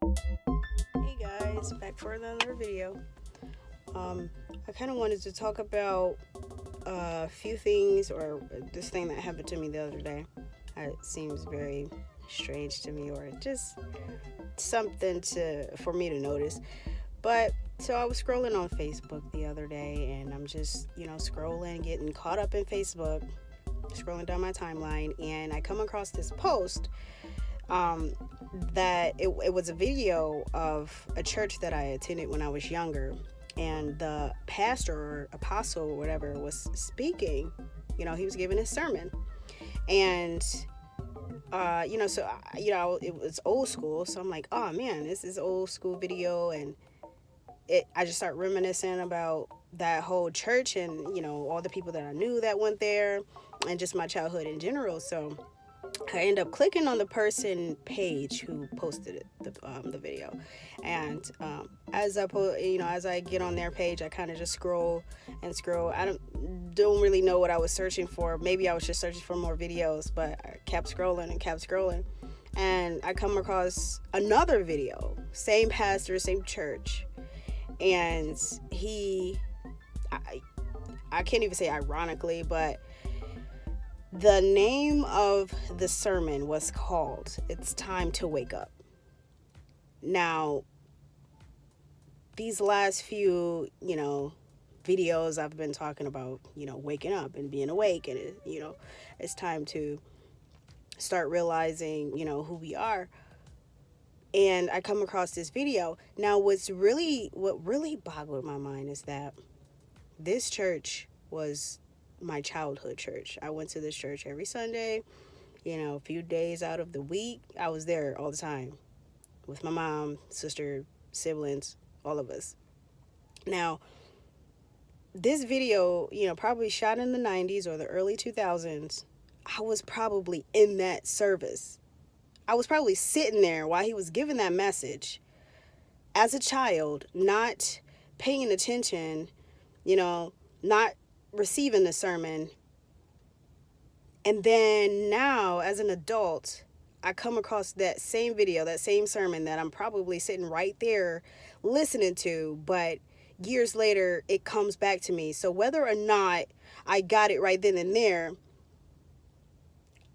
Hey guys, back for another video. I kind of wanted to talk about a few things, or this thing that happened to me the other day. It seems very strange to me, or just something for me to notice. But so I was scrolling on Facebook the other day, and I'm just scrolling, getting caught up in Facebook, scrolling down my timeline, and I come across this post um, that it was a video of a church that I attended when I was younger, and the pastor or apostle or whatever was speaking. He was giving his sermon, and it was old school. So I'm like, oh man, this is old school video, and I just start reminiscing about that whole church and all the people that I knew that went there, and just my childhood in general. So I end up clicking on the person page who posted the video, and as I get on their page, I kind of just scroll and scroll. I don't really know what I was searching for. Maybe I was just searching for more videos, but I kept scrolling and kept scrolling, and I come across another video, same pastor, same church, and I can't even say ironically, but the name of the sermon was called "It's Time to Wake Up." Now, these last few, videos I've been talking about, waking up and being awake, and it's time to start realizing, who we are. And I come across this video. Now, what really boggled my mind is that this church was my childhood church. I went to this church every Sunday, a few days out of the week. I was there all the time with my mom, sister, siblings, all of us. Now, this video, probably shot in the 90s or the early 2000s, I was probably in that service. I was probably sitting there while he was giving that message as a child, not paying attention, not receiving the sermon. And then now, as an adult, I come across that same video, that same sermon that I'm probably sitting right there listening to, but years later it comes back to me. So whether or not I got it right then and there,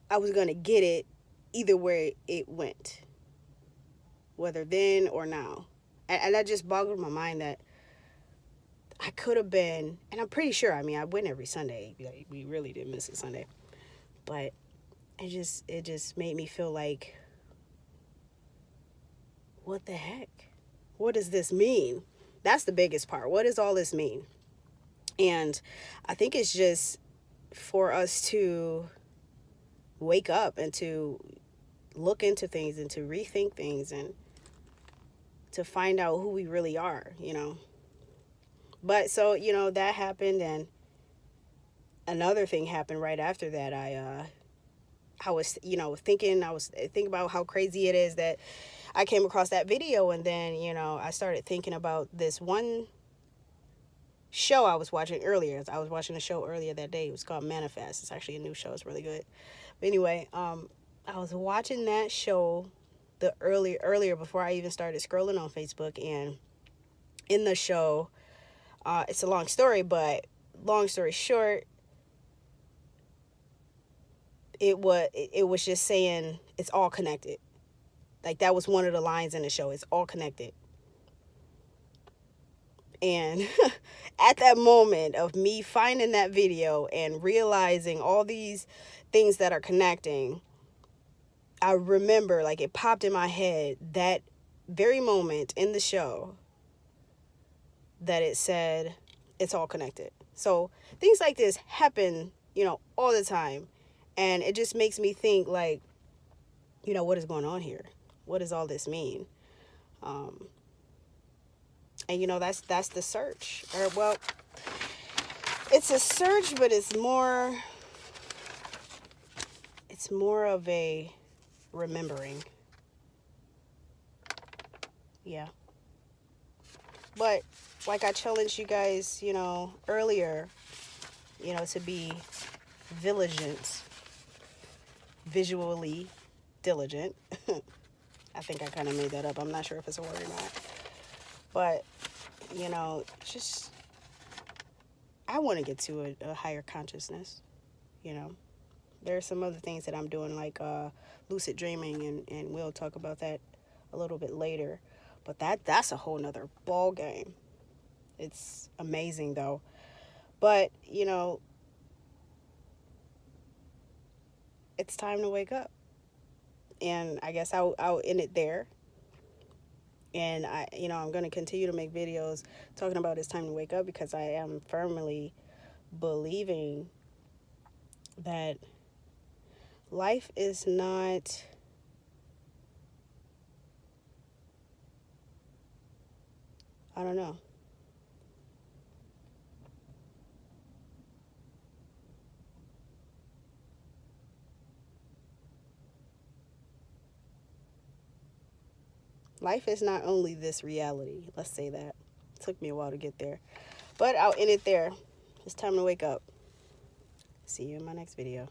I was going to get it either way it went, whether then or now. And that just boggled my mind that I could have been, and I'm pretty sure, I went every Sunday. Like, we really didn't miss a Sunday. But it just made me feel like, what the heck? What does this mean? That's the biggest part. What does all this mean? And I think it's just for us to wake up and to look into things and to rethink things and to find out who we really are, But so, that happened, and another thing happened right after that. I was thinking about how crazy it is that I came across that video, and then, I started thinking about this one show I was watching earlier. I was watching a show earlier that day. It was called Manifest. It's actually a new show. It's really good. But anyway, I was watching that show earlier before I even started scrolling on Facebook, and in the show, it's a long story, but long story short, it was just saying it's all connected. Like, that was one of the lines in the show. It's all connected. And at that moment of me finding that video and realizing all these things that are connecting, I remember, like, it popped in my head that very moment in the show that it said it's all connected. So things like this happen, all the time. And it just makes me think, like, what is going on here? What does all this mean? And that's the search. Or, well, it's a search, but it's more of a remembering. Yeah. But like I challenged you guys, earlier, to be visually diligent. I think I kind of made that up. I'm not sure if it's a word or not. But, you know, just, I want to get to a higher consciousness, you know. There are some other things that I'm doing, like lucid dreaming, and we'll talk about that a little bit later. But that's a whole nother ball game. It's amazing, though. But, you know, it's time to wake up. And I guess I'll end it there. And I'm going to continue to make videos talking about it's time to wake up, because I am firmly believing that life is not, I don't know. Life is not only this reality. Let's say that. It took me a while to get there. But I'll end it there. It's time to wake up. See you in my next video.